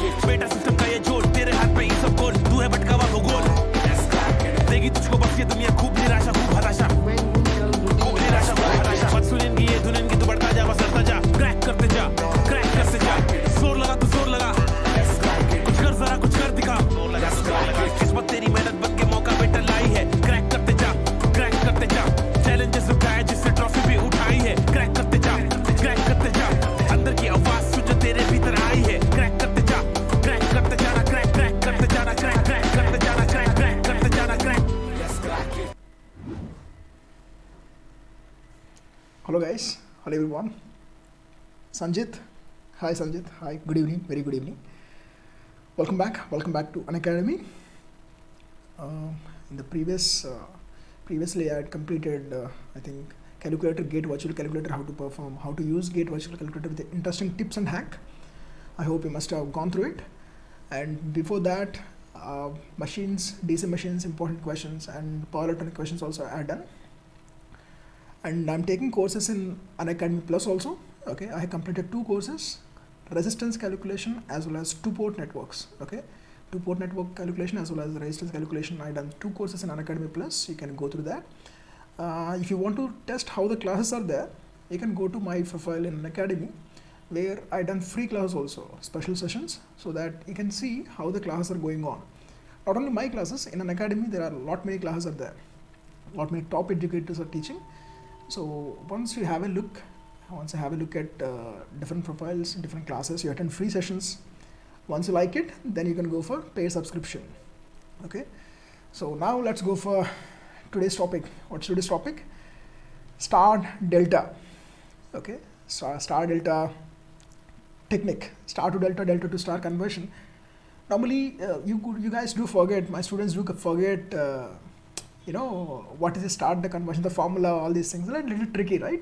बेटा सिस्टम का ये जोड़, तेरे हाथ में ये सब गोल, तू है भटका हुआ भूगोल, देगी तुझको बस ये दुनिया खूब निराशा खूब हताशा, खूब निराशा खूब हताशा, मत सुनेंगी ये धुनेंगी, तू बढ़ता जा बस बढ़ता जा, क्रैक करते जा, जोर लगा तू जोर लगा, कुछ कर जरा कुछ कर दिखा, किस्मत तेरी मेहनत बन के मौका बेटा लाई है, क्रैक करते जा, चैलेंजेस उठाए जिससे ट्रॉफी भी उठाई है, क्रैक करते जा, अंदर की आवाज सुन जो तेरे भीतर आई है, क्रैक करते जा, क्रैक करते जाना, क्रैक करते जाना, क्रैक करते जाना, क्रैक करते जाना, crack. Hello guys, hello everyone. Sanjit, hi Sanjit, hi, good evening, very good evening. Welcome back to Unacademy. In the previously I had completed I think calculator, gate virtual calculator, how to perform, how to use gate virtual calculator with the interesting tips and hack. I hope you must have gone through it. And before that, machines, DC machines, important questions, and power electronic questions also I had done. And I'm taking courses in Unacademy Plus also. Okay, I have completed 2 courses, resistance calculation as well as 2-port networks. Okay, 2-port network calculation as well as resistance calculation. I done 2 courses in Unacademy Plus. You can go through that. If you want to test how the classes are there, you can go to my profile in Unacademy, where I done free classes also, special sessions, so that you can see how the classes are going on. Not only my classes, in Unacademy there are lot many classes are there. Lot many top educators are teaching. So once you have a look at different profiles, different classes, you attend free sessions. Once you like it, then you can go for paid subscription. Okay. So now let's go for today's topic. What's today's topic? Star delta. Okay. Star delta technique. Star to delta, delta to star conversion. Normally, you guys do forget. My students do forget. What is the star delta conversion, the formula, all these things are a little tricky, right?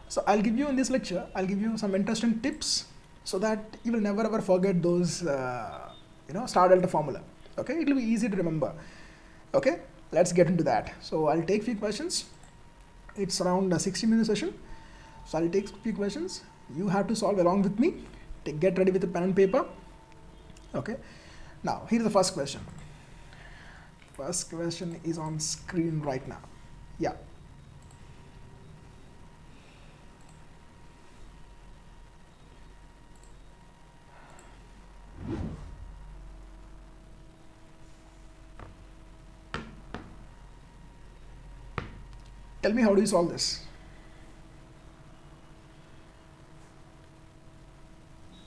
So I'll give you in this lecture, I'll give you some interesting tips so that you will never ever forget those, star delta formula. Okay, it will be easy to remember. Okay, let's get into that. So I'll take few questions. It's around a 60-minute session. So I'll take few questions. You have to solve along with me. Get ready with a pen and paper. Okay, now here's the first question. First question is on screen right now. Yeah. Tell me, how do you solve this?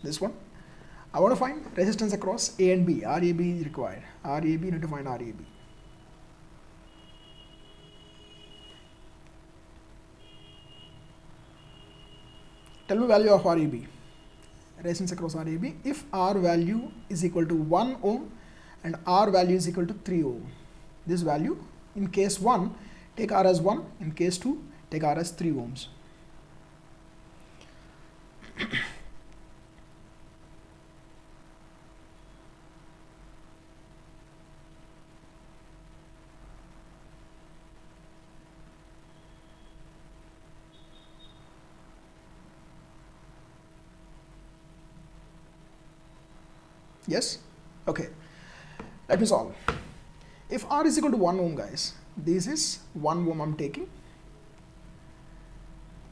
This one. I want to find resistance across A and B. RAB is required. RAB, you need to find RAB. Tell me value of RAB. Resistance across RAB. If R value is equal to 1 ohm and R value is equal to 3 ohm. This value, in case 1, take R as 1. In case 2, take R as 3 ohms. Yes? Okay. Let me solve. If R is equal to 1 ohm, guys, this is 1 ohm I'm taking.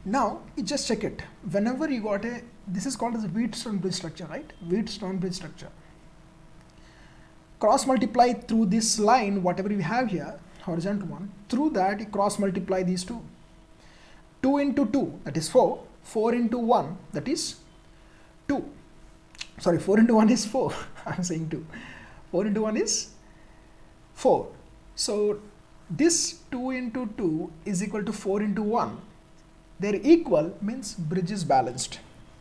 Now, you just check it. Whenever you got this is called as a Wheatstone bridge structure, right? Wheatstone bridge structure. Cross multiply through this line, whatever we have here, horizontal one, through that you cross multiply these two. 2 into 2, that is 4. 4 into 1, that is 2. Sorry, 4 into 1 is 4. I'm saying 2. 4 into 1 is 4. So this 2 into 2 is equal to 4 into 1. They're equal means bridge is balanced.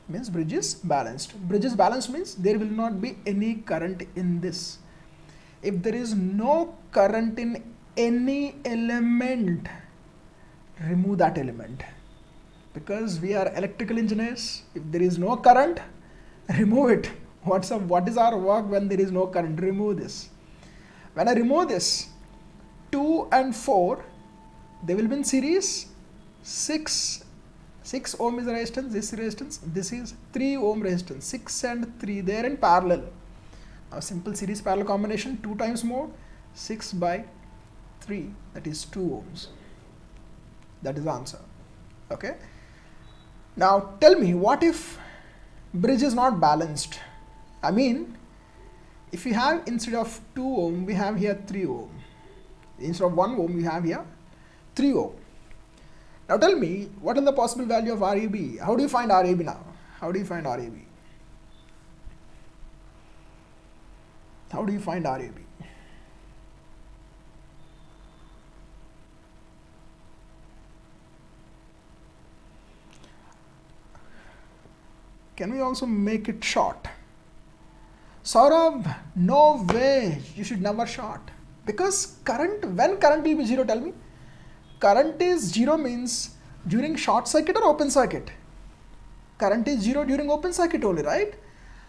Bridge is balanced means there will not be any current in this. If there is no current in any element, remove that element. Because we are electrical engineers, if there is no current, remove it. What is our work when there is no current? Remove this. When I remove this, 2 and 4, they will be in series. 6 ohm is resistance, this is 3 ohm resistance. 6 and 3, they are in parallel. a simple series parallel combination, 2 times more, 6 by 3, that is 2 ohms. That is the answer. Okay. Now tell me, what if bridge is not balanced? I mean, if we have instead of 2 ohm, we have here 3 ohm. Instead of 1 ohm, we have here 3 ohm. Now tell me, what is the possible value of RAB? How do you find RAB now? How do you find RAB? How do you find RAB? Can we also make it short? Saurabh, no way, you should never short. Because current, when current will be 0, tell me? Current is 0 means during short circuit or open circuit? Current is 0 during open circuit only, right?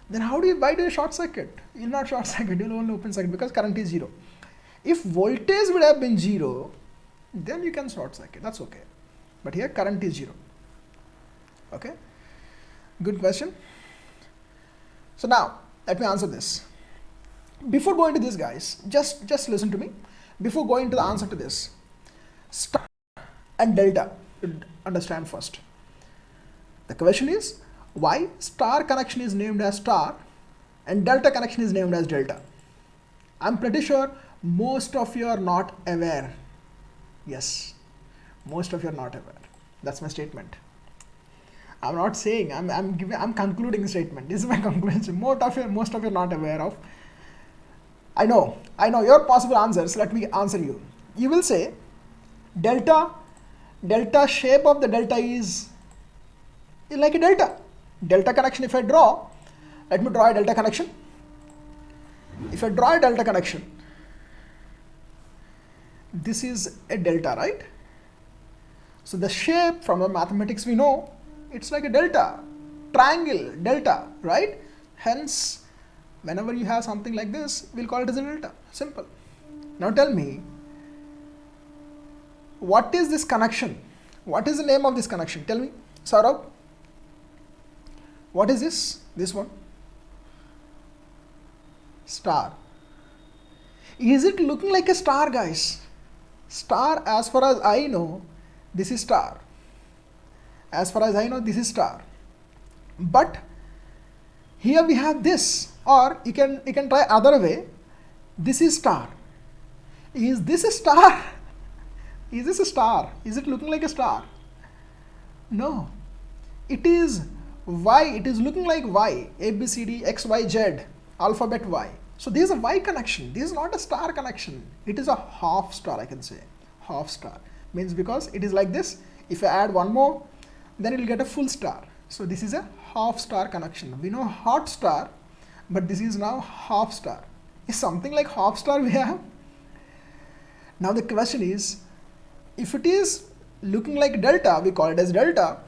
Then why do you short circuit? You'll not short circuit, you'll only open circuit because current is 0. If voltage would have been 0, then you can short circuit, that's okay. But here current is 0. Okay, good question. So now, let me answer this. Before going to this, guys, just listen to me. Before going to the answer to this, star and delta, should understand first. The question is, why star connection is named as star and delta connection is named as delta? I'm pretty sure most of you are not aware. Yes, most of you are not aware. That's my statement. I'm not saying, I'm concluding the statement. This is my conclusion. Most of you are not aware of. I know your possible answers. Let me answer you. You will say delta shape of the delta is like a delta connection. If I draw, let me draw a delta connection. If I draw a delta connection, this is a delta, right? So the shape from the mathematics we know, it's like a delta, triangle, delta, right? Hence, whenever you have something like this, we'll call it as a delta, simple. Now tell me, what is this connection? What is the name of this connection? Tell me, Saurabh. What is this? This one? Star. Is it looking like a star, guys? Star, as far as I know, this is star. As far as I know, this is star. But here we have this, or you can try other way. This is star. Is this a star? Is this a star? Is it looking like a star? No. It is Y. It is looking like Y. A, B, C, D, X, Y, Z. Alphabet Y. So this is a Y connection. This is not a star connection. It is a half star, I can say. Half star. Means because it is like this. If I add one more, then it will get a full star. So this is a half star connection. We know hot star, but this is now half star. Is something like half star we have? Now the question is, if it is looking like delta, we call it as delta.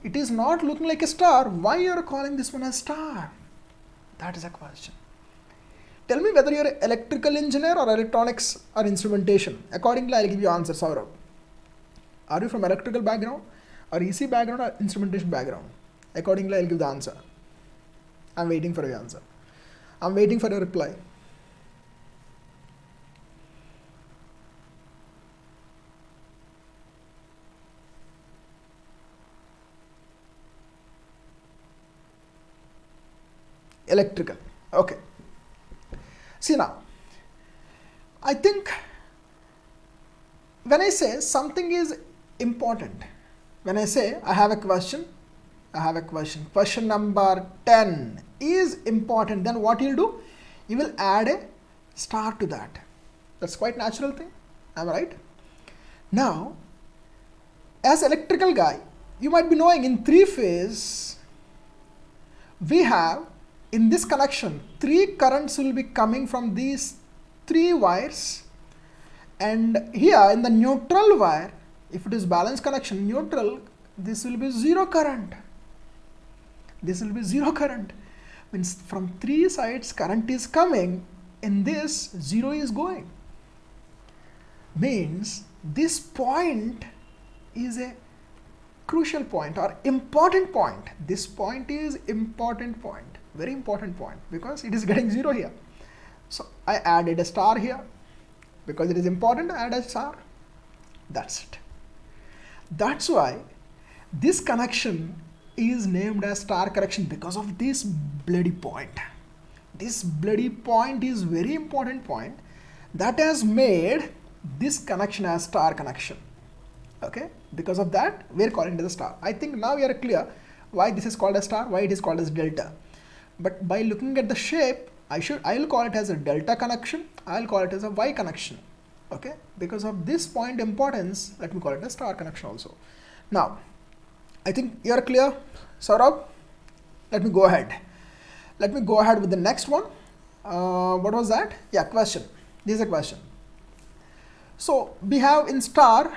It is not looking like a star. Why you are calling this one as star? That is a question. Tell me whether you are an electrical engineer or electronics or instrumentation. Accordingly, I will give you answer, Saurabh. Are you from electrical background or ECE background or instrumentation background? Accordingly, I will give the answer. I am waiting for your answer. I am waiting for your reply. Electrical. Okay. See now, I think when I say something is important, when I say I have a question, question number 10 is important, then what you'll do? You will add a star to that. That's quite natural thing. Am I right? Now, as electrical guy, you might be knowing in 3-phase, we have in this connection, 3 currents will be coming from these 3 wires, and here in the neutral wire, if it is balanced connection, neutral, this will be 0 current. This will be 0 current. Means from 3 sides current is coming, in this 0 is going. Means this point is a crucial point or important point. This point is important point. Very important point because it is getting 0 here. So I added a star here because it is important. I add a star. That's it. That's why this connection is named as star connection, because of this bloody point. This bloody point is very important point that has made this connection as star connection. Okay, because of that we're calling it as a star. I think now you are clear why this is called a star, why it is called as delta. But by looking at the shape, I'll call it as a delta connection, I'll call it as a Y connection. Okay, because of this point importance, let me call it a star connection also. Now I think you are clear, Saurabh. Let me go ahead. Let me go ahead with the next one. What was that? Yeah, question. This is a question. So we have in star,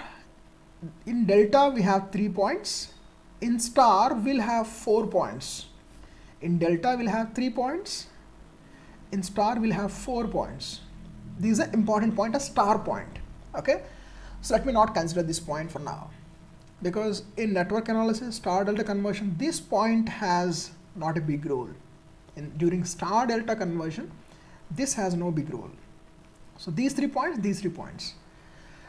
in delta we have 3 points. In star we'll have 4 points. In delta we'll have 3 points. In star we'll have 4 points. This is an important point, a star point. Okay. So let me not consider this point for now, because in network analysis, star delta conversion, this point has not a big role. During star delta conversion, this has no big role. So these 3 points, these 3 points.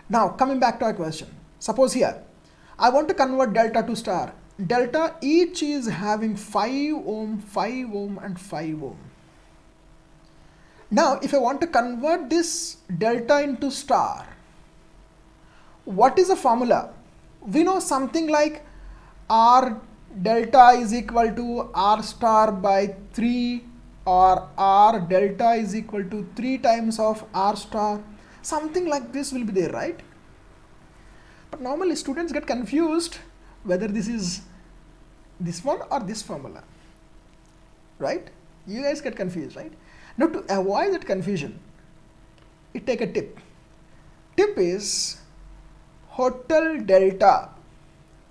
Now coming back to our question, suppose here I want to convert delta to star. Delta each is having 5 ohm, 5 ohm and 5 ohm. Now if I want to convert this delta into star, what is the formula? We know something like R delta is equal to R star by 3, or R delta is equal to 3 times of R star. Something like this will be there, right? But normally students get confused whether this is this one or this formula, right? You guys get confused, right? Now to avoid that confusion, we take a tip. Tip is hotel delta.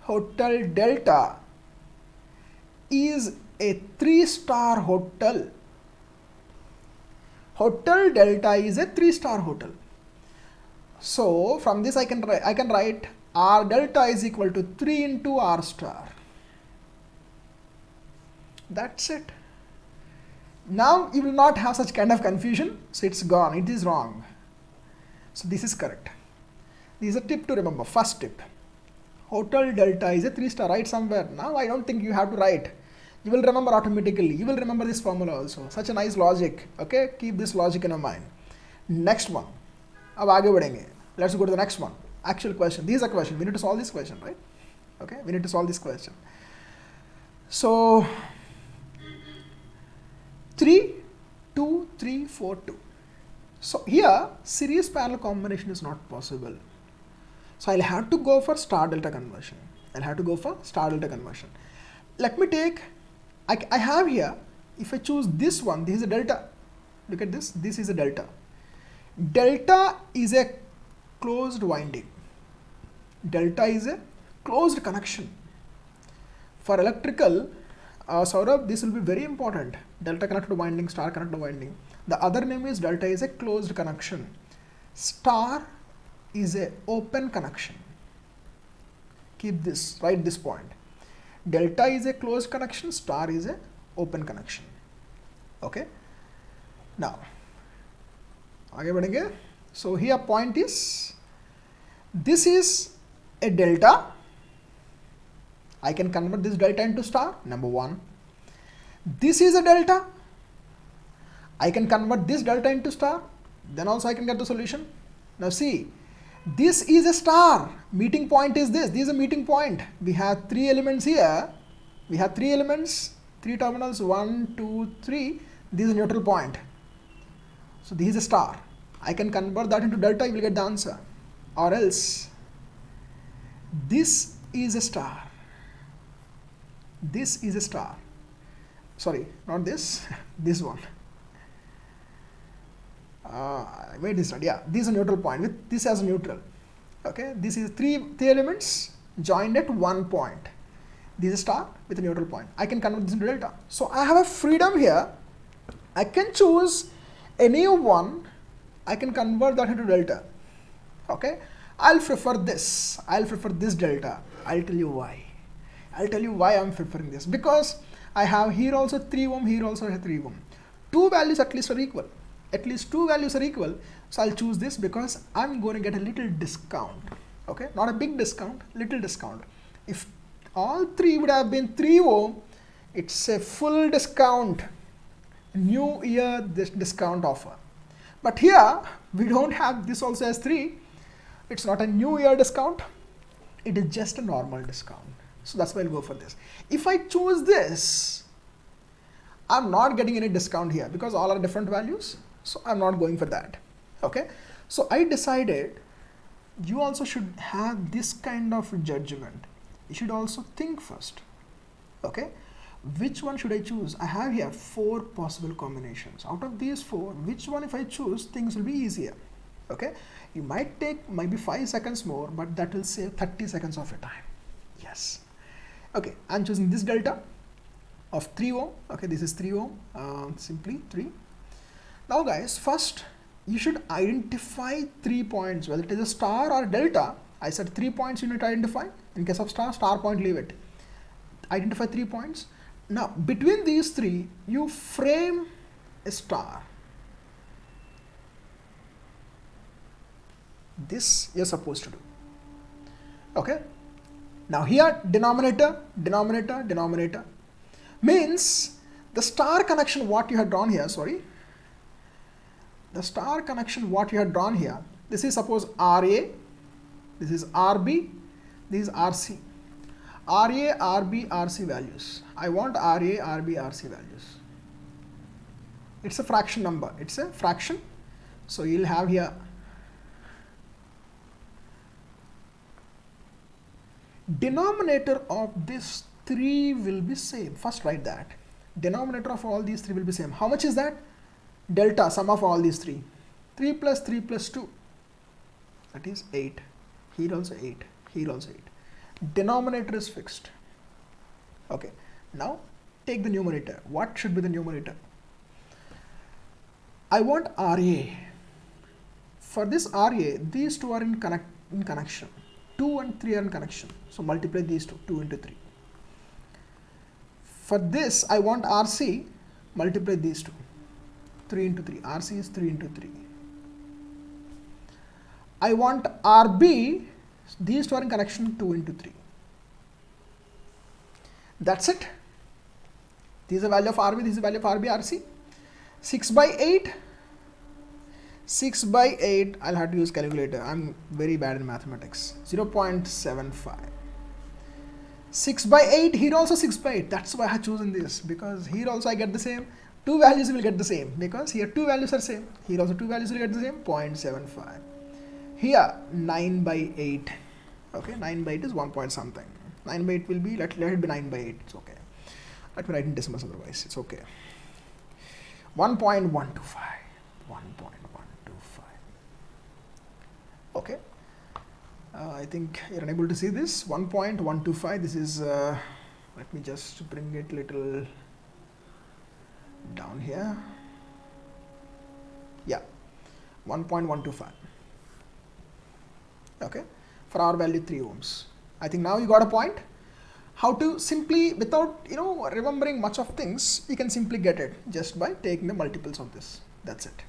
Hotel delta is a 3-star hotel. Hotel delta is a 3-star hotel. So from this I can write R delta is equal to 3 into R star. That's it. Now you will not have such kind of confusion. So it's gone. It is wrong. So this is correct. This is a tip to remember. First tip. Hotel delta is a 3-star. Write somewhere. Now I don't think you have to write. You will remember automatically. You will remember this formula also. Such a nice logic. Okay. Keep this logic in your mind. Next one. अब आगे बढ़ेंगे. Let's go to the next one. Actual question. This is a question. We need to solve this question, right? Okay. We need to solve this question. So 3, 2, 3, 4, 2. So here series parallel combination is not possible. So I'll have to go for star delta conversion. Let me take, I have here, if I choose this one, this is a delta. Look at this. This is a delta. Delta is a closed winding. Delta is a closed connection. For electrical, Saurabh, this will be very important. Delta connected winding, star connected winding. The other name is delta is a closed connection. Star is a open connection. Keep this, write this point. Delta is a closed connection, star is a open connection. Okay. Now, आगे बढ़ेंगे. So here point is, this is a delta. I can convert this delta into star, number 1. This is a delta. I can convert this delta into star. Then also I can get the solution. Now see, this is a star. Meeting point is this. This is a meeting point. We have 3 elements here. We have 3 elements, 3 terminals, 1, 2, 3. This is a neutral point. So this is a star. I can convert that into delta, you will get the answer. Or else, this is a star. This is a star. Sorry, not this, this one. I made this one. Yeah, this is a neutral point with this as a neutral. Okay, this is three elements joined at one point. This is a star with a neutral point. I can convert this into delta. So I have a freedom here. I can choose any one. I can convert that into delta. Okay, I'll prefer this. I'll prefer this delta. I'll tell you why. I'll tell you why I'm preferring this. Because I have here also 3 ohm, here also 3 ohm. Two values at least are equal. at least two values are equal, so I'll choose this because I'm going to get a little discount. Okay, not a big discount, little discount. If all three would have been 3 ohm, it's a full discount, new year this discount offer. But here we don't have this also as 3. It's not a new year discount, it is just a normal discount. So that's why I'll go for this. If I choose this, I'm not getting any discount here because all are different values. So I'm not going for that. Okay. So I decided you also should have this kind of judgment. You should also think first. Okay. Which one should I choose? I have here 4 possible combinations. Out of these 4, which one if I choose, things will be easier. Okay. You might take maybe 5 seconds more, but that will save 30 seconds of your time. Yes. Okay. I'm choosing this delta of 3 ohm. Okay. This is 3 ohm. Simply 3. Now guys, first you should identify 3 points, whether it is a star or delta. I said 3 points you need to identify. In case of star point, leave it. Identify 3 points. Now between these 3, you frame a star. This you're supposed to do. Okay. Now here denominator means the star connection what you have drawn here, the star connection what you have drawn here, this is suppose RA, this is RB, this is RC. RA, RB, RC values. I want RA, RB, RC values. It's a fraction number. It's a fraction. So you'll have here denominator of this 3 will be same. First write that. Denominator of all these 3 will be same. How much is that? Delta, sum of all these 3. 3 plus 3 plus 2. That is 8. Here also 8. Here also 8. Denominator is fixed. Okay. Now take the numerator. What should be the numerator? I want RA. For this RA, these 2 are in connection. 2 and 3 are in connection. So multiply these 2. 2 into 3. For this, I want RC. Multiply these 2. 3 into 3. RC is 3 into 3. I want RB. These 2 are in connection. 2 into 3. That's it. This is the value of RB. This is the value of RB, RC. 6 by 8. 6 by 8. I'll have to use calculator. I'm very bad in mathematics. 0.75. 6 by 8. Here also 6 by 8. That's why I have chosen this, because here also I get the same. 2 values will get the same because here 2 values are same. Here also 2 values will get the same. 0.75. Here 9 by 8. Okay, 9 by 8 is 1 point something. 9 by 8 will be, let it be 9 by 8. It's okay. Let me write in decimals otherwise. It's okay. 1.125. 1.125. Okay. I think you're unable to see this. 1.125. This is, let me just bring it little down here. Yeah. 1.125. Okay. For our value 3 ohms. I think now you got a point. How to simply, without remembering much of things, you can simply get it just by taking the multiples of this. That's it.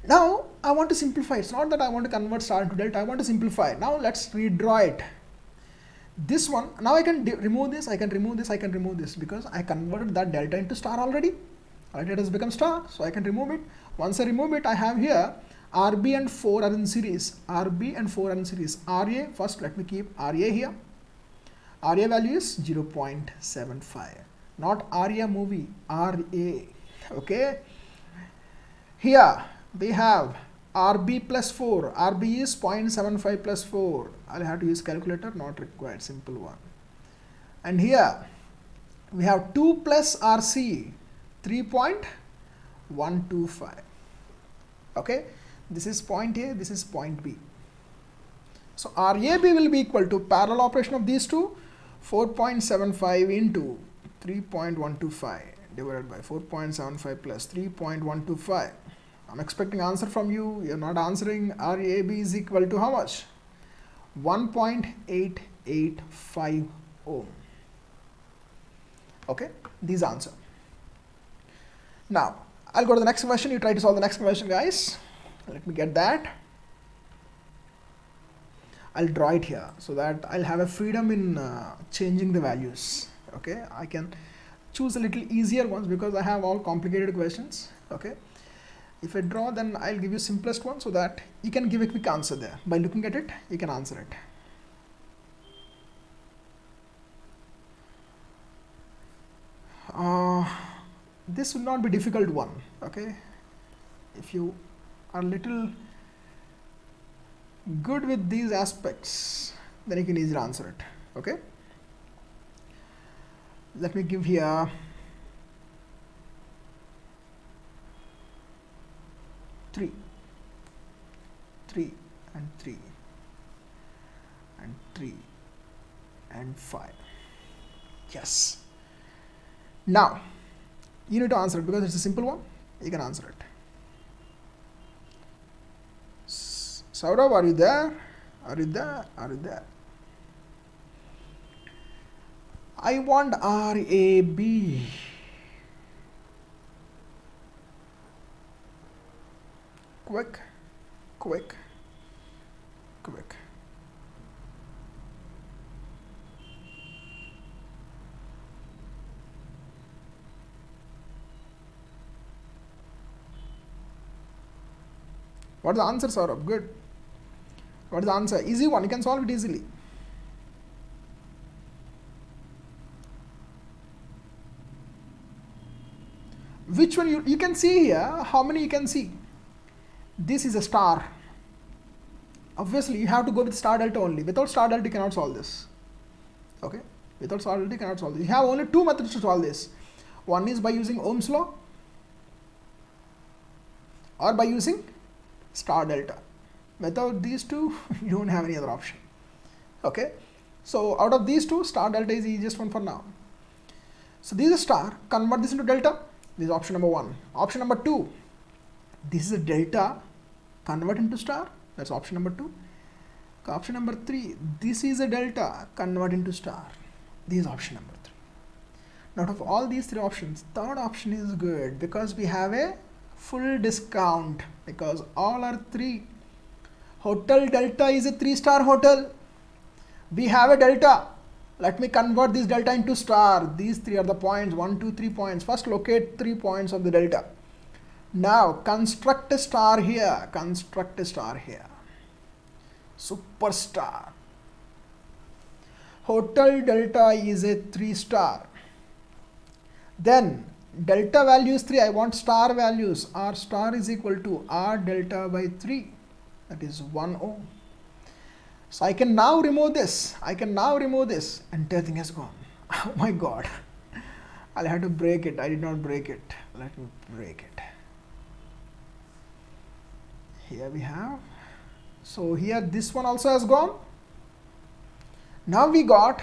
Now I want to simplify. It's not that I want to convert star into delta. I want to simplify. Now let's redraw it. This one, now I can remove this. I can remove this. I can remove this because I converted that delta into star already. Already it has become star. So I can remove it. Once I remove it, I have here RB and 4 are in series. RB and 4 are in series. RA, first let me keep RA here. RA value is 0.75. Not RA movie, RA. Okay. Here we have RB plus 4. RB is 0.75 plus 4. I'll have to use calculator, not required, simple one. And here we have 2 plus RC, 3.125. Okay. This is point A, this is point B. So RAB will be equal to parallel operation of these two, 4.75 into 3.125 divided by 4.75 plus 3.125. I'm expecting answer from you. You're not answering. RAB is equal to how much? 1.885 ohm. Okay, this answer. Now I'll go to the next question. You try to solve the next question, guys. Let me get that. I'll draw it here so that I'll have a freedom in changing the values. Okay, I can choose a little easier ones because I have all complicated questions. Okay, if I draw, then I'll give you simplest one so that you can give a quick answer there. By looking at it, you can answer it. This will not be difficult one. Okay, if you are little good with these aspects, then you can easily answer it. Okay, let me give here 3 and 3 and 3 and 5. Yes. Now you need to answer it because it's a simple one. You can answer it. Saurav, are you there? Are you there? Are you there? I want RAB. Quick. What is the answer, Saurabh? Good. What is the answer? Easy one. You can solve it easily. Which one you can see here? How many you can see? This is a star. Obviously, you have to go with star delta only. Without star delta, you cannot solve this. Okay? Without star delta, you cannot solve this. You have only two methods to solve this. One is by using Ohm's law or by using star delta. Without these two, you don't have any other option. Okay, so out of these two, star delta is the easiest one for now. So this is a star, convert this into delta. This is option number 1. Option number 2, this is a delta, convert into star. That's option number 2. Option number 3, this is a delta, convert into star. This is option number 3. Now out of all these 3 options, third option is good because we have a full discount because all are 3. Hotel Delta is a 3-star hotel. We have a delta. Let me convert this delta into star. These 3 are the points. 1, 2, 3 points. First locate 3 points of the delta. Now construct a star here. Construct a star here. Superstar. Hotel Delta is a 3-star. Then delta value is 3. I want star values. R star is equal to R delta by 3. That is 1 ohm. So I can now remove this. Entire thing has gone. Oh my God. I'll have to break it. I did not break it. Let me break it. Here we have. So here this one also has gone. Now we got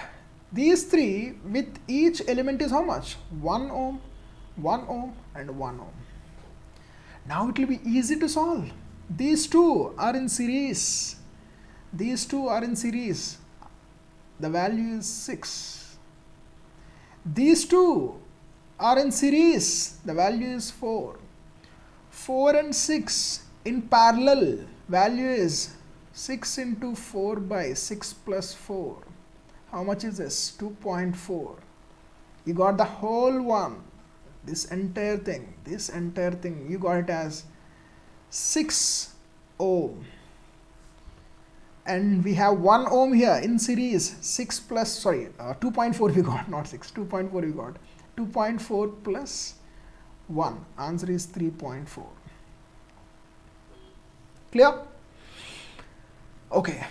these 3 with each element is how much? 1 ohm, 1 ohm and 1 ohm. Now it will be easy to solve. These 2 are in series. These 2 are in series. The value is 6. These 2 are in series. The value is 4. 4 and 6 in parallel. Value is 6 into 4 by 6 plus 4. How much is this? 2.4. You got the whole one. This entire thing. You got it as 6 ohm. And we have 1 ohm here in series. 2.4 we got, not 6. 2.4 we got. 2.4 plus 1. Answer is 3.4. Clear? Okay.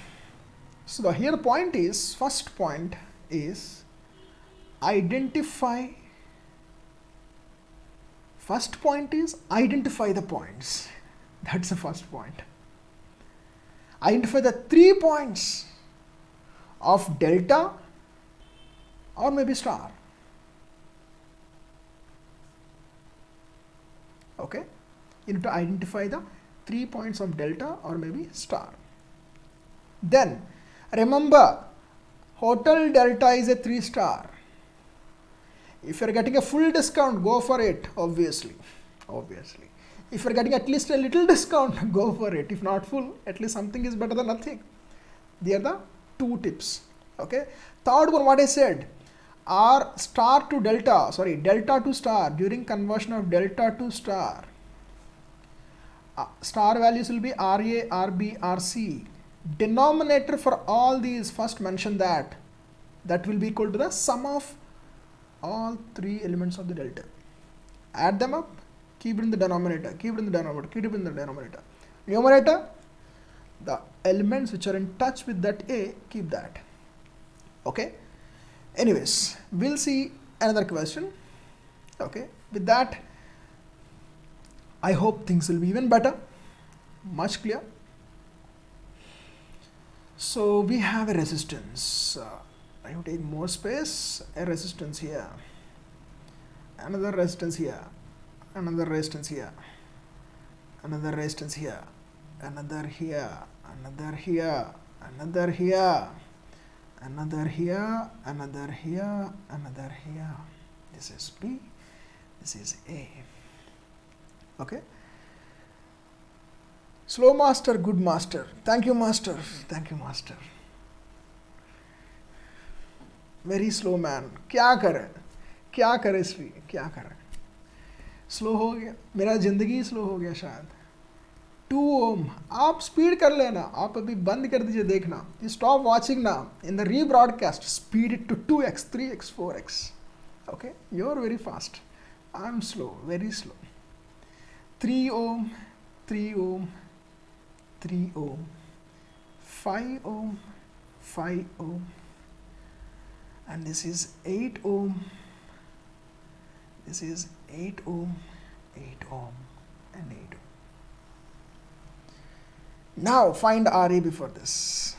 So here the point is, first point is identify. First point is identify the points. That's the first point. Identify the 3 points of delta or maybe star. Okay, you need to identify the 3 points of delta or maybe star. Then remember, Hotel Delta is a 3-star. If you are getting a full discount, go for it, obviously. Obviously. If you're getting at least a little discount, go for it. If not full, at least something is better than nothing. These are the 2 tips. Okay. Third one, what I said, R star to delta, sorry, delta to star, during conversion of delta to star, star values will be RA, RB, RC. Denominator for all these, first mention that will be equal to the sum of all 3 elements of the delta. Add them up, keep it in the denominator, keep it in the denominator, keep it in the denominator. Numerator, the elements which are in touch with that A, keep that. Okay. Anyways, we'll see another question. Okay. With that, I hope things will be even better, much clear. So we have a resistance. I will take more space, a resistance here, another resistance here, another resistance here, another resistance here, another here, another here, another here, another here, another here, another here. This is B, this is A. Okay. Slow master, good master. Thank you, master. Thank you, master. Very slow man. क्या करे श्री, क्या करे? Slow हो गया, मेरा जिंदगी slow हो गया शायद. 2 ohm, आप स्पीड कर लेना, आप अभी बंद कर दीजिए देखना. You stop watching now. In the rebroadcast, speed it to 2x, 3x, 4x. Okay, you're very fast. I'm slow, very slow. 3 ohm, 3 ohm, 3 ohm, 5 ohm, 5 ohm, and this is 8 ohm, this is 8 ohm, 8 ohm, and 8 ohm. Now find RA before this.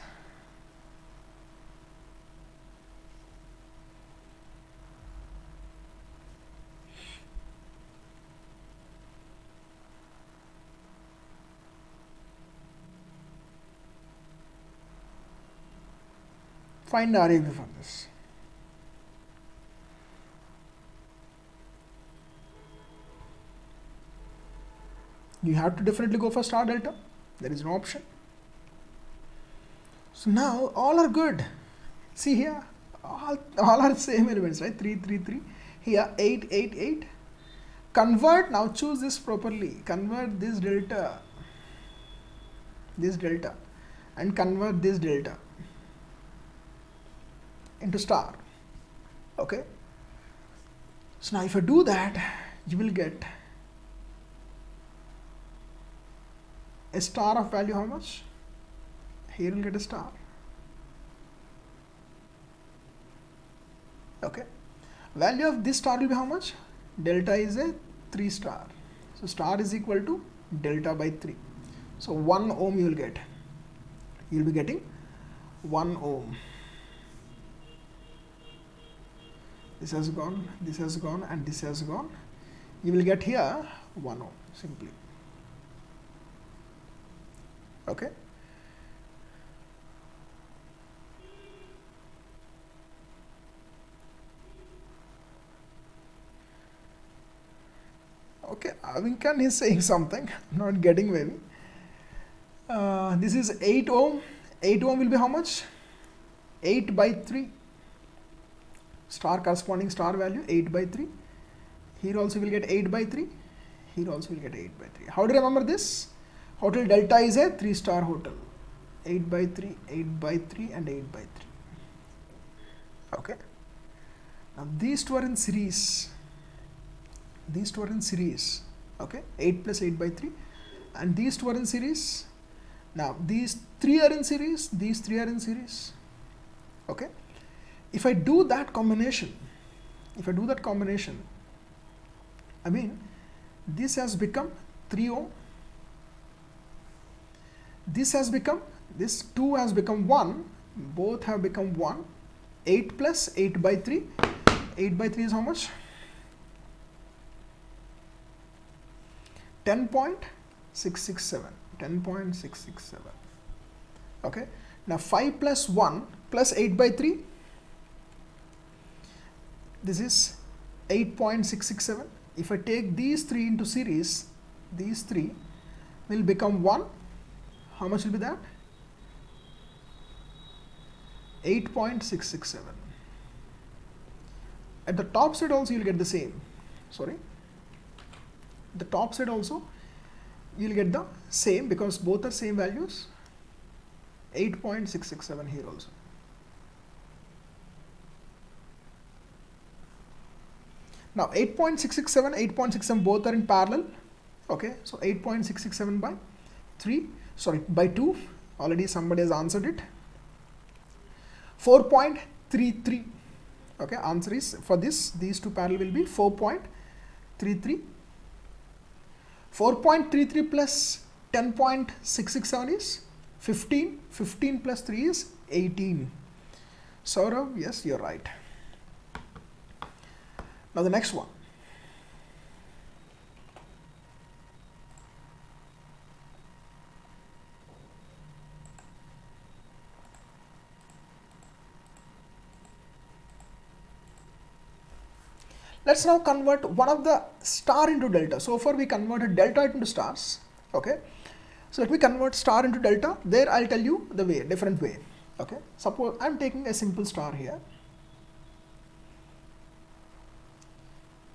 Find RA before this. You have to definitely go for star delta. There is no option. So now all are good. See here, all are same elements, right? 3, 3, 3. Here 8, 8, 8. Convert, now choose this properly. Convert this delta, and convert this delta into star. Okay. So now if I do that, you will get a star of value how much? Here you will get a star. Okay. Value of this star will be how much? Delta is a 3 star. So star is equal to delta by 3. So 1 ohm you will get. You will be getting 1 ohm. This has gone, and this has gone. You will get here 1 ohm simply. Okay. Okay, Avinkan is saying something. I'm not getting maybe. This is 8 ohm. 8 ohm will be how much? 8 by 3. Star corresponding star value 8 by 3. Here also will get 8 by 3. Here also will get 8 by 3. How do you remember this? Hotel delta is a 3 star hotel. 8 by 3, 8 by 3, and 8 by 3. Okay. Now these two are in series. These two are in series. Okay. 8 plus 8 by 3. And these two are in series. Now these 3 are in series. These 3 are in series. Okay. If I do that combination, I mean, this has become 3 ohm. This 2 has become 1. Both have become 1. 8 plus 8 by 3. 8 by 3 is how much? 10.667. 10.667. Okay. Now 5 plus 1 plus 8 by 3. This is 8.667. if I take these three into series, these three will become 1. How much will be that? 8.667. At the top side also you'll get the same. Sorry. The top side also you'll get the same because both are same values. 8.667 here also. Now 8.667, 8.67 both are in parallel. Okay, so 8.667 by 3, sorry, by 2. Already somebody has answered it. 4.33. Okay, answer is for this, these two parallel will be 4.33. 4.33 plus 10.667 is 15. 15 plus 3 is 18. Saurav, yes, you're right. Now the next one. Let's now convert one of the star into delta. So far we converted delta into stars. Okay. So let me convert star into delta. There I'll tell you the way, different way. Okay. Suppose I'm taking a simple star here.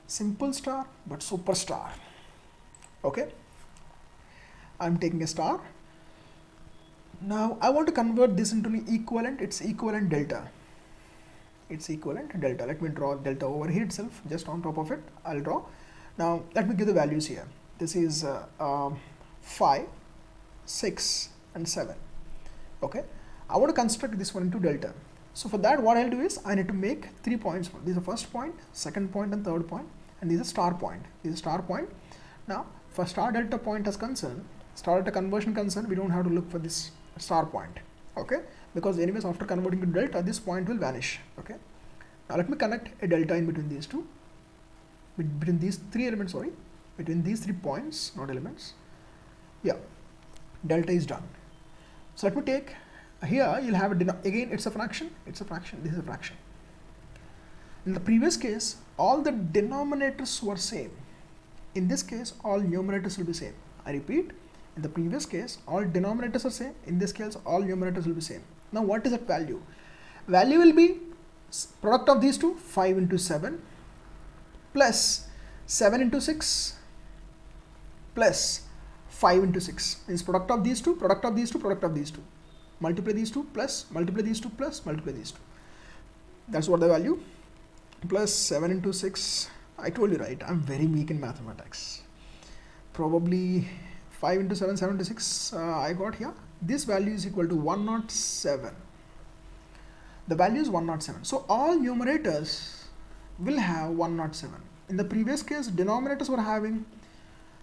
Simple star but superstar. Okay. I'm taking a star. Now I want to convert this into an equivalent. It's equivalent delta. It's equivalent delta. Let me draw delta over here itself, just on top of it. I'll draw. Now let me give the values here. This is 5, 6 and 7. Okay. I want to construct this one into delta. So for that what I'll do is I need to make 3 points. This is the first point, second point and third point, and this is star point. This is star point. Now for star delta point as concerned, star delta conversion concern, we don't have to look for this star point. Okay, because anyways after converting to delta this point will vanish. Okay, now let me connect a delta in between these two, between these three elements, sorry, between these 3 points, not elements. Yeah, delta is done. So let me take here, you'll have again it's a fraction, this is a fraction. In the previous case all the denominators were same. In this case all numerators will be same. I repeat, in the previous case all denominators are same, in this case all numerators will be same. Now what is that value? Value will be product of these two, 5 into 7 plus 7 into 6 plus 5 into 6 is product of these two, product of these two, product of these two. Multiply these two plus multiply these two plus multiply these two. That's what the value, plus 7 into 6. I told you right, I'm very weak in mathematics. Probably 5 into 7, 7 into 6 I got here. This value is equal to 107. The value is 107. So all numerators will have 107. In the previous case denominators were having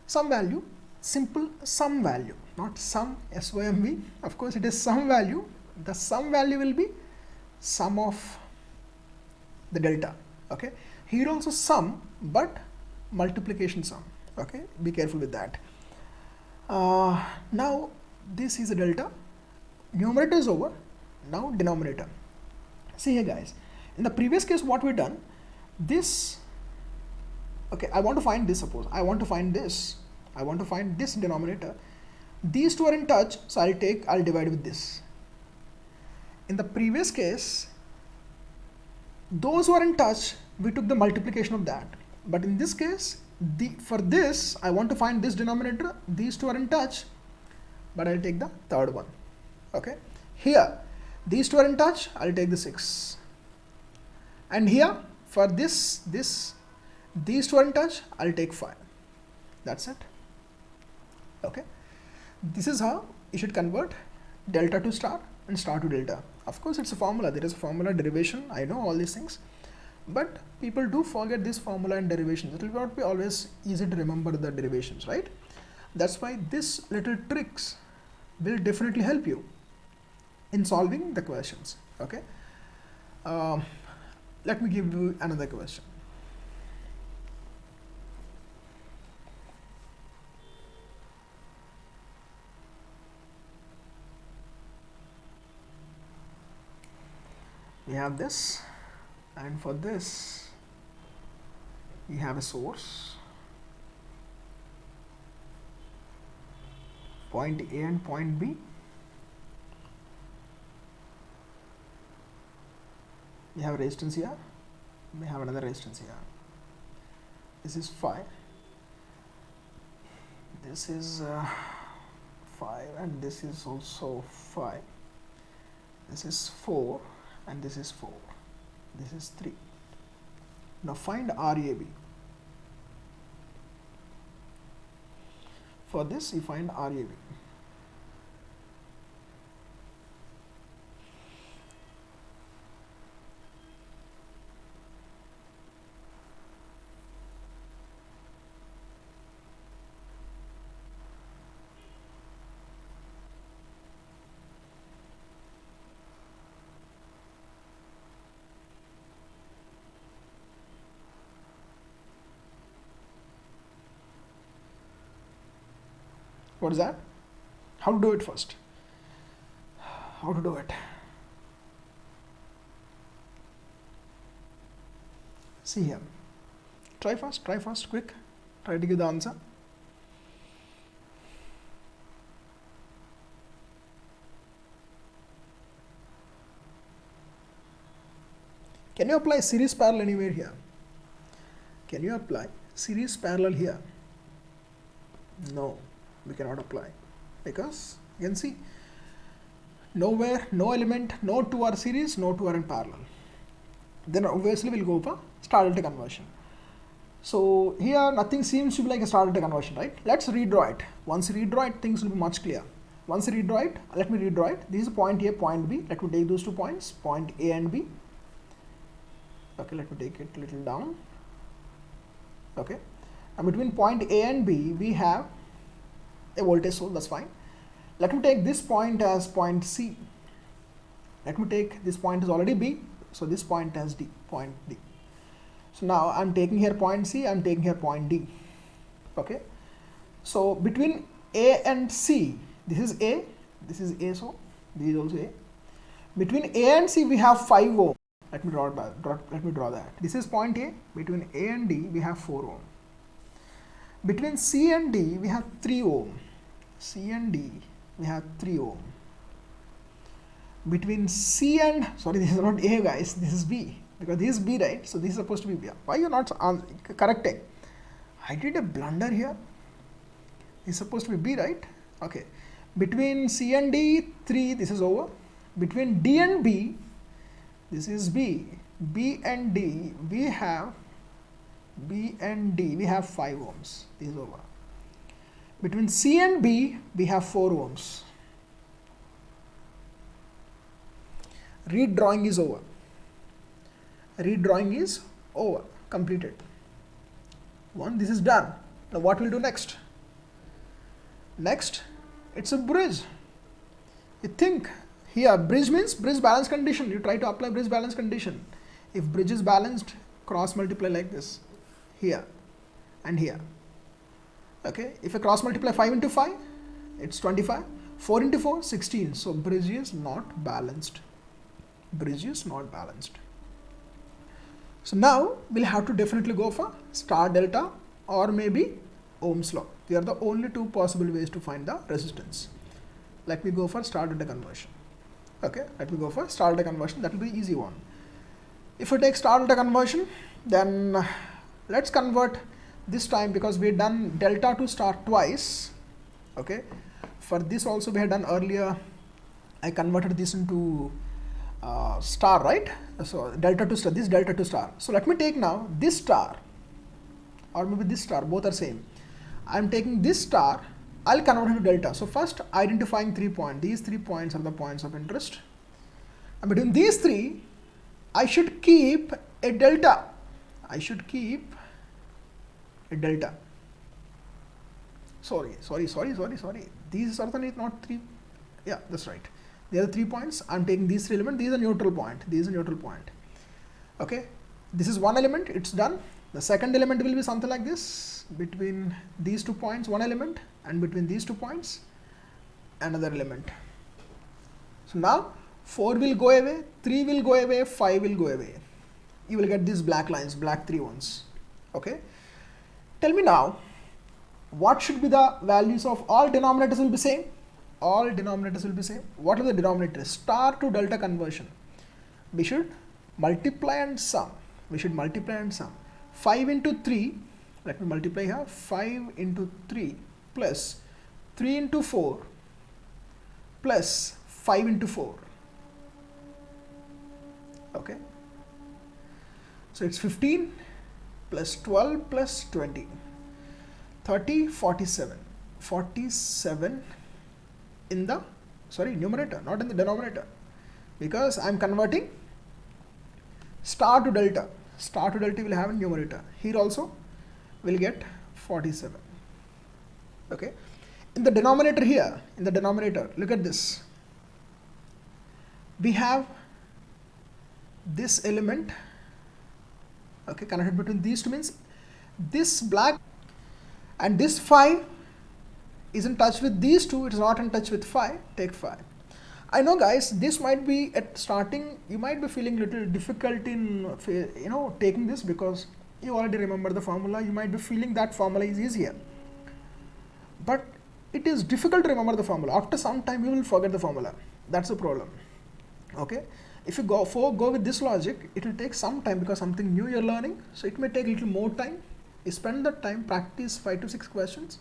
some value, simple sum value, not sum, SYMV. Of course it is sum value. The sum value will be sum of the delta. Okay, here also sum but multiplication sum. Okay, be careful with that. Now this is a delta, numerator is over, now denominator. See here guys, in the previous case what we done, this, okay, I want to find this, suppose I want to find this, I want to find this denominator. These two are in touch, so I'll divide with this. In the previous case those who are in touch, we took the multiplication of that, but in this case for this I want to find this denominator, these two are in touch, but I'll take the third one. Okay, here these two are in touch, I'll take the 6, and here for this these two are in touch, I'll take 5. That's it. Okay, this is how you should convert delta to star and star to delta. Of course it's a formula, there is a formula, derivation, I know all these things, but people do forget this formula and derivations. It will not be always easy to remember the derivations, right? That's why this little tricks will definitely help you in solving the questions. Okay, let me give you another question. We have this, and for this we have a source, point A and point B. We have resistance here, we have another resistance here. This is 5, this is 5, and this is also 5. This is 4, and this is 4. This is 3. Now find RAB. For this, you find RAB. What is that? How to do it first? How to do it? See here. Try first, quick. Try to give the answer. Can you apply series parallel anywhere here? Can you apply series parallel here? No, we cannot apply, because you can see nowhere, no element, no two are series, no two are in parallel. Then obviously we'll go for star delta conversion. So here nothing seems to be like a star delta conversion, right? Let's redraw it. Once you redraw it, things will be much clear. Once you redraw it, let me redraw it. This is point A, point B. Let me take those 2 points, point A and B. Okay, let me take it a little down. Okay, and between point A and B, we have a voltage source, that's fine. Let me take this point as point C. Let me take this point is already B, so this point as D, point D. So now I'm taking here point C, I'm taking here point D. Okay, so between A and C, this is A, so this is also A. Between A and C, we have 5 ohm. Let me draw that. This is point A. Between A and D, we have 4 ohm. Between C and D, we have 3 ohm. C and D, we have 3 ohm. Between C and, sorry, this is not A, guys, this is B, because this is B, right? So this is supposed to be B. Why you're not correcting? I did a blunder here. It's supposed to be B, right? Okay. Between C and D, 3, this is over. Between D and B, this is B. B and D, we have 5 ohms. This is over. Between C and B, we have 4 ohms. Redrawing is over. Redrawing is over. Completed. This is done. Now what we'll do next? Next, it's a bridge. You think here, bridge means bridge balance condition. You try to apply bridge balance condition. If bridge is balanced, cross multiply like this. Here and here. Okay, if I cross multiply 5 into 5, it's 25. 4 into 4, 16. So bridge is not balanced. Bridge is not balanced. So now we'll have to definitely go for star delta or maybe Ohm's law. They are the only 2 possible ways to find the resistance. Let me go for star delta conversion. Okay, let me go for star delta conversion. That will be easy one. If we take star delta conversion, then let's convert this time, because we had done delta to star twice. Okay, for this also we had done earlier. I converted this into star, right? So delta to star, this delta to star. So let me take now this star or maybe this star, both are same. I'm taking this star, I'll convert it to delta. So first identifying 3 points. These 3 points are the points of interest. And between these 3, I should keep a delta. I should keep a delta. Sorry. These are certainly not 3. Yeah, that's right. There are 3 points. I'm taking these 3 elements. These are neutral point. These are neutral point. Okay. This is one element. It's done. The second element will be something like this. Between these 2 points, one element, and between these 2 points, another element. So now 4 will go away, 3 will go away, 5 will go away. You will get these black lines, black 3 ones. Okay. Tell me now, What should be the values of all denominators will be same? All denominators will be same. What are the denominators? Star to delta conversion. We should multiply and sum. We should multiply and sum. 5 into 3, let me multiply here, 5 into 3 plus 3 into 4 plus 5 into 4. Okay. So it's 15 plus 12 plus 20. 30, 47. 47 in the, numerator, not in the denominator. Because I am converting star to delta. Star to delta will have a numerator. Here also will get 47. Okay. In the denominator here, look at this. We have this element, okay, connected between these two, means this black and this 5 is in touch with these two, it is not in touch with 5, take 5. I know guys, this might be at starting, you might be feeling little difficult in, taking this because you already remember the formula, you might be feeling that formula is easier. But it is difficult to remember the formula. After some time you will forget the formula. That's the problem. Okay. If you go with this logic, it will take some time because something new you're learning. So it may take a little more time. You spend that time, practice 5 to 6 questions.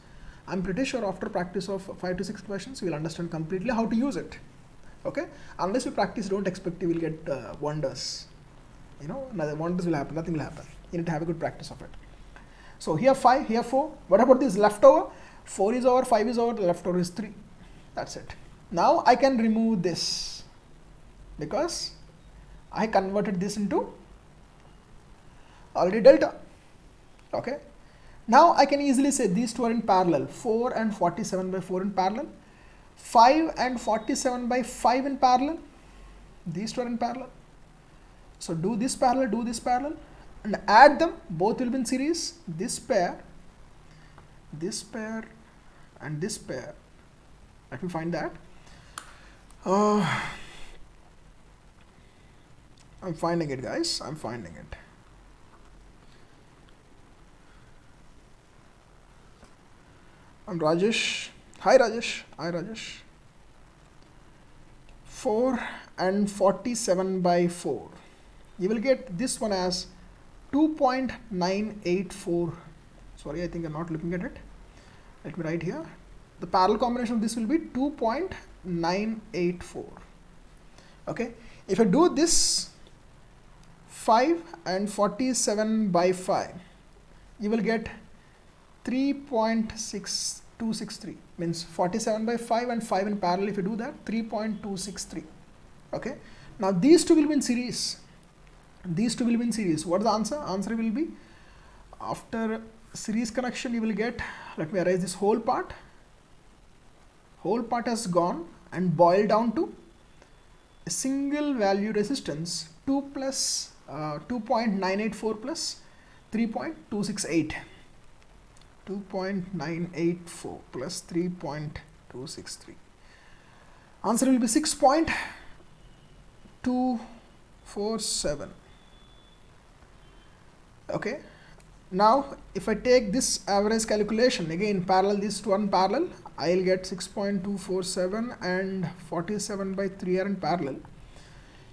I'm pretty sure after practice of 5 to 6 questions, you will understand completely how to use it. Okay. Unless you practice, don't expect you will get wonders. Wonders will happen, nothing will happen. You need to have a good practice of it. So here 5, here 4. What about this leftover? 4 is over, 5 is over, the leftover is 3. That's it. Now I can remove this because I converted this into already delta. Okay. Now I can easily say these two are in parallel. 4 and 47 by 4 in parallel. 5 and 47 by 5 in parallel. These two are in parallel. So do this parallel and add them. Both will be in series. This pair and this pair. Let me find that. I'm finding it, guys. I'm finding it. I'm Rajesh. Hi Rajesh. 4 and 47 by 4. You will get this one as 2.984. Sorry, I think I'm not looking at it. Let me write here. The parallel combination of this will be 2.984. Okay. If I do this 5 and 47 by 5, you will get 3.6263. Means 47 by 5 and 5 in parallel. If you do that, 3.263. Okay. Now these two will be in series. What is the answer? Answer will be, after series connection, you will get, let me erase this whole part. Whole part has gone and boiled down to a single value resistance 2.984 plus 3.268. 2.984 plus 3.263. Answer will be 6.247. Okay. Now if I take this average calculation, again parallel, these two are in parallel, I will get 6.247 and 47 by 3 are in parallel.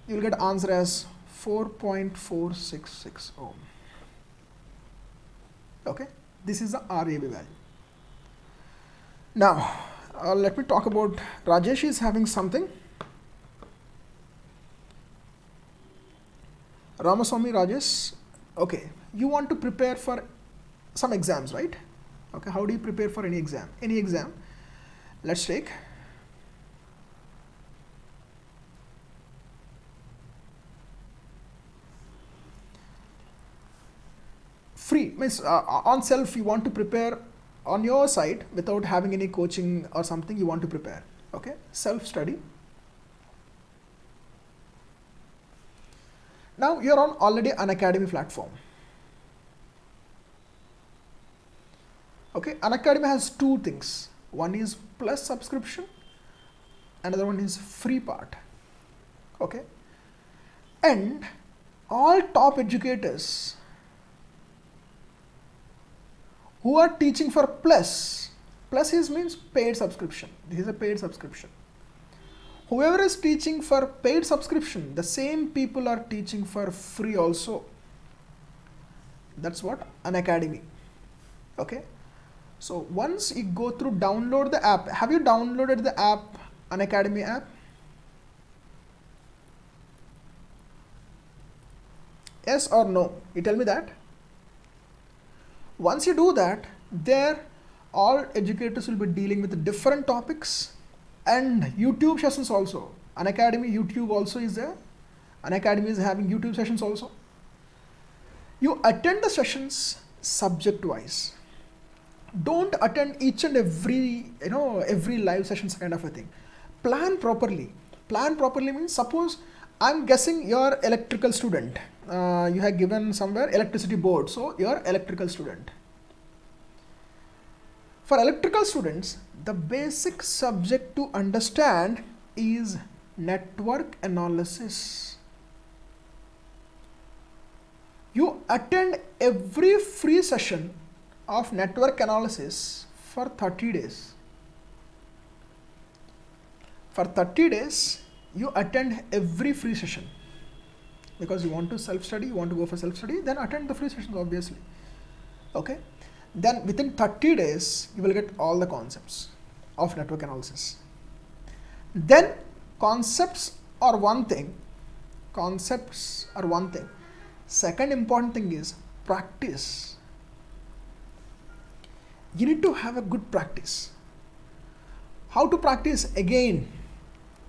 You will get answer as 4.466 ohm. Okay. This is the RAB value. Now let me talk about Rajesh is having something. Ramaswamy Rajesh, okay, you want to prepare for some exams, right? Okay, how do you prepare for any exam? Let's take free, means on self. You want to prepare on your side without having any coaching or something. You want to prepare, okay, self study. Now you're on already Unacademy platform. Okay, Unacademy has two things. One is plus subscription, another one is free part. Okay, and all top educators Who are teaching for plus? Plus is means paid subscription. This is a paid subscription. Whoever is teaching for paid subscription, the same people are teaching for free also. That's what Unacademy. Okay. So once you go through, download the app. Have you downloaded the app, Unacademy app? Yes or no? You tell me that. Once you do that, there all educators will be dealing with different topics and YouTube sessions also. Unacademy YouTube also is there. Unacademy is having YouTube sessions also. You attend the sessions subject wise. Don't attend each and every, every live sessions kind of a thing. Plan properly. Plan properly means, suppose I'm guessing you're electrical student. You have given somewhere electricity board, so you're electrical student. For electrical students, the basic subject to understand is network analysis. You attend every free session of network analysis for 30 days. For 30 days, you attend every free session. Because you want to self-study, you want to go for self-study, then attend the free sessions obviously. Okay. Then within 30 days, you will get all the concepts of network analysis. Then concepts are one thing. Concepts are one thing. Second important thing is practice. You need to have a good practice. How to practice? Again,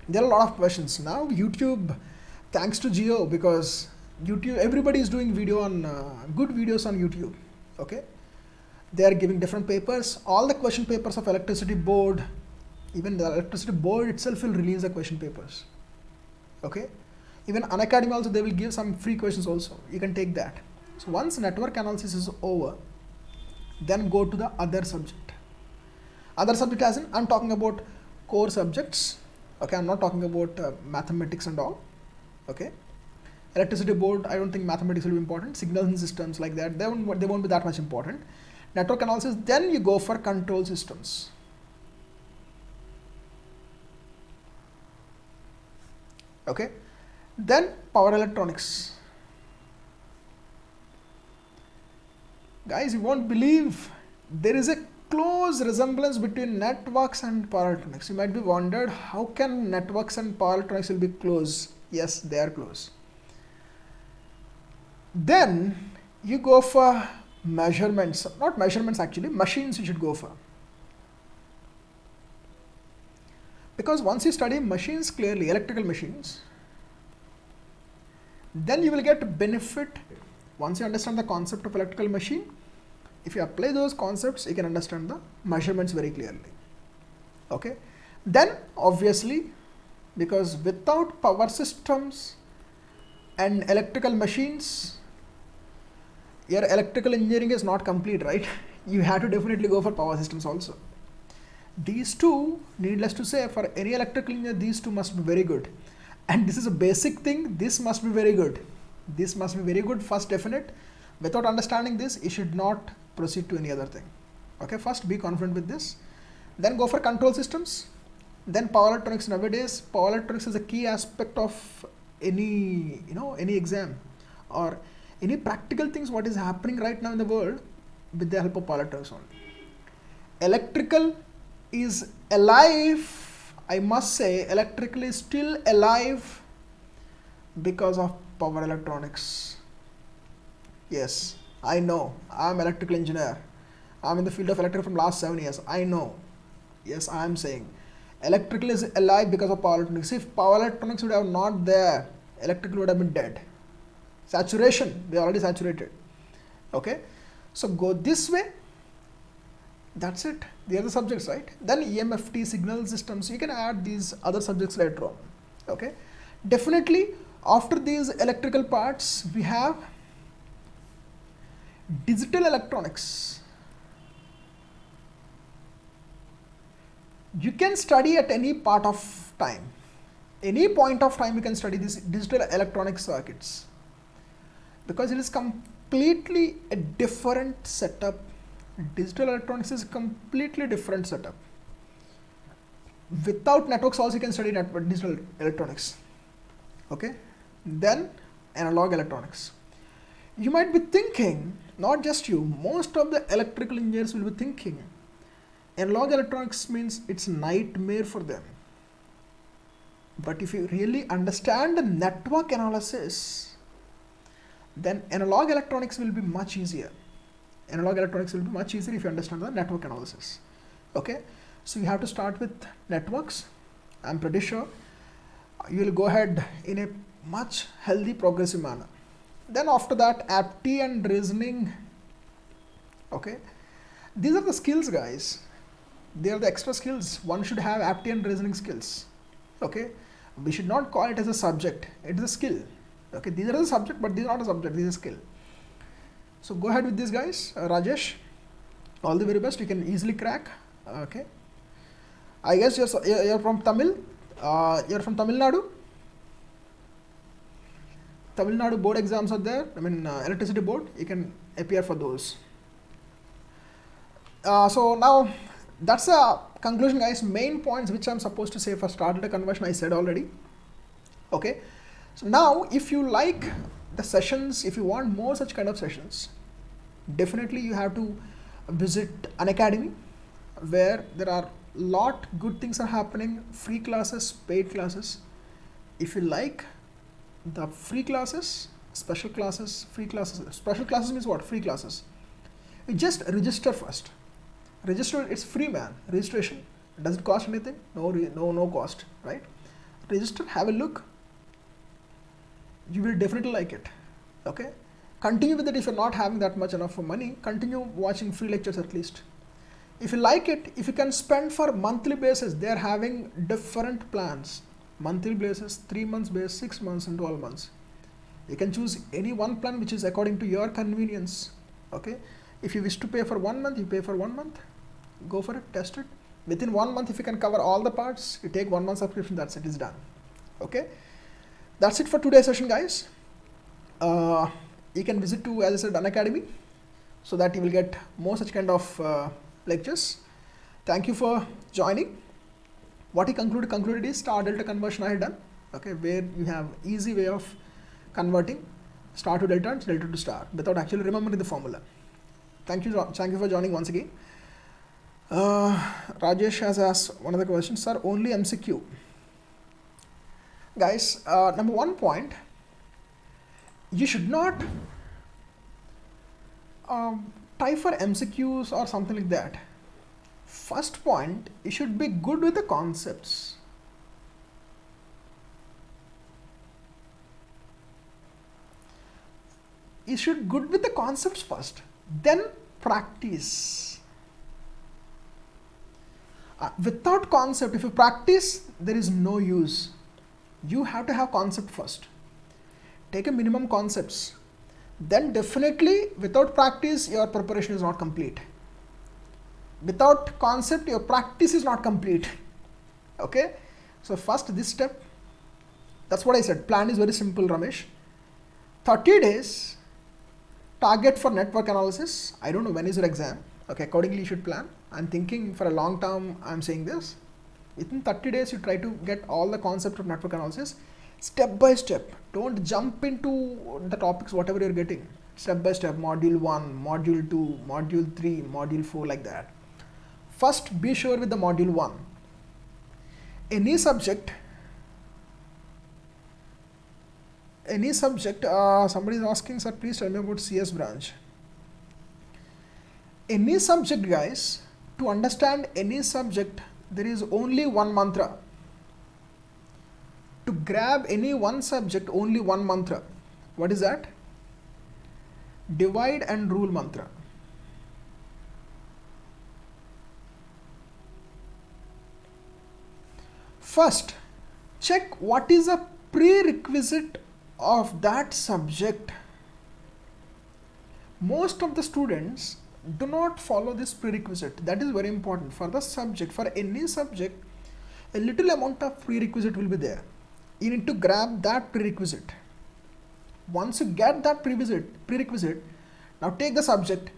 there are a lot of questions. Now YouTube, thanks to Geo, because YouTube, everybody is doing video on, good videos on YouTube. Okay. They are giving different papers, all the question papers of electricity board, even the electricity board itself will release the question papers. Okay. Even Unacademy also, they will give some free questions also. You can take that. So once network analysis is over, then go to the other subject. Other subject as in, I'm talking about core subjects. Okay. I'm not talking about mathematics and all. Okay. Electricity board, I don't think mathematics will be important. Signals and systems like that, they won't be that much important. Network analysis, then you go for control systems. Okay. Then power electronics. Guys, you won't believe there is a close resemblance between networks and power electronics. You might be wondered, how can networks and power electronics will be close? Yes, they are close. Then you go for measurements, not measurements actually, machines you should go for. Because once you study machines clearly, electrical machines, then you will get benefit. Once you understand the concept of electrical machine, if you apply those concepts, you can understand the measurements very clearly. Okay. Then obviously, because without power systems and electrical machines, your electrical engineering is not complete, right? You have to definitely go for power systems also. These two, needless to say, for any electrical engineer, these two must be very good. And this is a basic thing, this must be very good. This must be very good, first definite. Without understanding this, you should not proceed to any other thing. Okay, first be confident with this. Then go for control systems. Then power electronics. Nowadays, power electronics is a key aspect of any, any exam or any practical things what is happening right now in the world with the help of power electronics only. Electrical is alive, I must say, electrical is still alive because of power electronics. Yes, I know, I'm an electrical engineer. I'm in the field of electrical from last 7 years. I know. Yes, I am saying electrical is alive because of power electronics. If power electronics would have not there, electrical would have been dead. Saturation, they are already saturated. Okay, so go this way. That's it. The other subjects, right? Then EMFT, signal systems, you can add these other subjects later on. Okay, definitely after these electrical parts, we have digital electronics. You can study at any part of time. Any point of time you can study these digital electronic circuits, because it is completely a different setup Digital electronics is a completely different setup. Without networks also you can study digital electronics. Okay, then analog electronics. You might be thinking, not just you, most of the electrical engineers will be thinking, analog electronics means it's nightmare for them. But if you really understand the network analysis, then analog electronics will be much easier. Analog electronics will be much easier if you understand the network analysis. Okay, so you have to start with networks. I'm pretty sure you will go ahead in a much healthy progressive manner. Then after that, aptitude and reasoning. Okay, these are the skills, guys. They are the extra skills. One should have aptitude and reasoning skills. Okay, we should not call it as a subject. It is a skill. Okay, these are the subject, but these are not a subject. This is a skill. So go ahead with this, guys. Rajesh, all the very best. You can easily crack. Okay, I guess you're from Tamil. You're from Tamil Nadu. Tamil Nadu board exams are there. I mean, electricity board. You can appear for those. So now that's the conclusion, guys. Main points which I'm supposed to say for starter conversion I said already. Okay. So now if you like the sessions, if you want more such kind of sessions, definitely you have to visit Unacademy, where there are lot good things are happening, free classes, paid classes. If you like the free classes, special classes, free classes, special classes means what? Free classes. You just register first. Register, it's free, man. Registration, does it cost anything? No cost, right? Register, have a look. You will definitely like it. Okay, continue with it. If you're not having that much enough for money, continue watching free lectures at least. If you like it, if you can spend for monthly basis, they are having different plans. Monthly basis, 3 months base, 6 months and 12 months. You can choose any one plan which is according to your convenience. Okay, if you wish to pay for 1 month, you pay for 1 month. Go for it, test it. Within 1 month, if you can cover all the parts, you take 1 month subscription, that's it, is done. Okay, that's it for today's session, guys. You can visit to, as I said, Unacademy, so that you will get more such kind of lectures. Thank you for joining. What he concluded is star delta conversion I had done. Okay, where you have easy way of converting star to delta and delta to star without actually remembering the formula. Thank you for joining once again. Rajesh has asked one of the questions, sir, only MCQ. Guys, number 1 point, you should not try for MCQs or something like that. First point, you should be good with the concepts. You should good with the concepts first, then practice. Without concept, if you practice, there is no use. You have to have concept first. Take a minimum concepts. Then definitely without practice, your preparation is not complete. Without concept, your practice is not complete. Okay. So first this step, that's what I said. Plan is very simple, Ramesh. 30 days, target for network analysis. I don't know when is your exam. Okay, accordingly you should plan. I'm thinking for a long term, I'm saying this. Within 30 days, you try to get all the concept of network analysis step by step. Don't jump into the topics, whatever you're getting. Step by step, module 1, module 2, module 3, module 4, like that. First, be sure with the module 1. Any subject, somebody is asking, sir, please tell me about CS branch. Any subject, guys, to understand any subject, there is only one mantra. To grab any one subject, only one mantra. What is that? Divide and rule mantra. First, check what is a prerequisite of that subject. Most of the students do not follow this prerequisite. That is very important for the subject. For any subject, a little amount of prerequisite will be there. You need to grab that prerequisite. Once you get that prerequisite, now take the subject,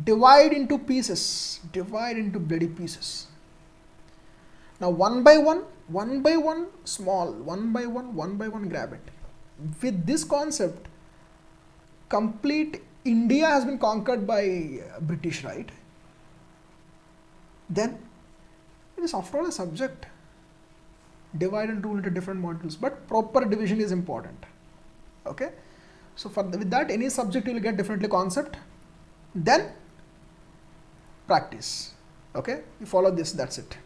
divide into pieces, divide into bloody pieces. Now one by one, small, one by one, grab it. With this concept, complete India has been conquered by British, right? Then it is after all a subject. Divide and rule into different modules, but proper division is important. Okay, so with that, any subject you will get definitely concept, then practice. Okay, you follow this, that's it.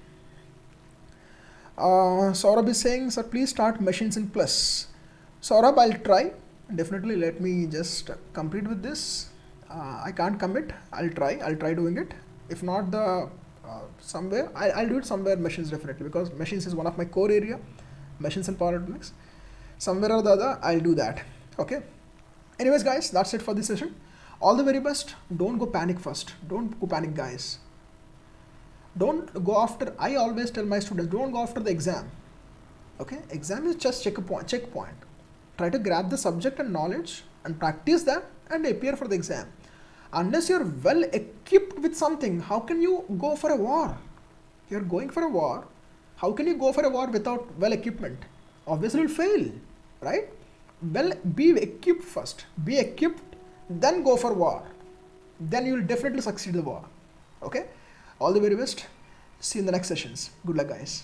Saurabh is saying, sir, please start machines in plus. Saurabh, I'll try. Definitely, let me just complete with this. I can't commit. I'll try doing it. If not the somewhere, I'll do it somewhere machines definitely, because machines is one of my core area, machines and power electronics. Somewhere or the other, I'll do that. Okay. Anyways, guys, that's it for this session. All the very best. Don't go panic first. Don't go panic, guys. Don't go after, I always tell my students, don't go after the exam. Okay, exam is just checkpoint. Try to grab the subject and knowledge and practice that and appear for the exam. Unless you're well equipped with something, how can you go for a war? You're going for a war. How can you go for a war without well equipment? Obviously you'll fail, right? Well, be equipped first. Be equipped, then go for war. Then you'll definitely succeed the war. Okay? All the very best. See you in the next sessions. Good luck, guys.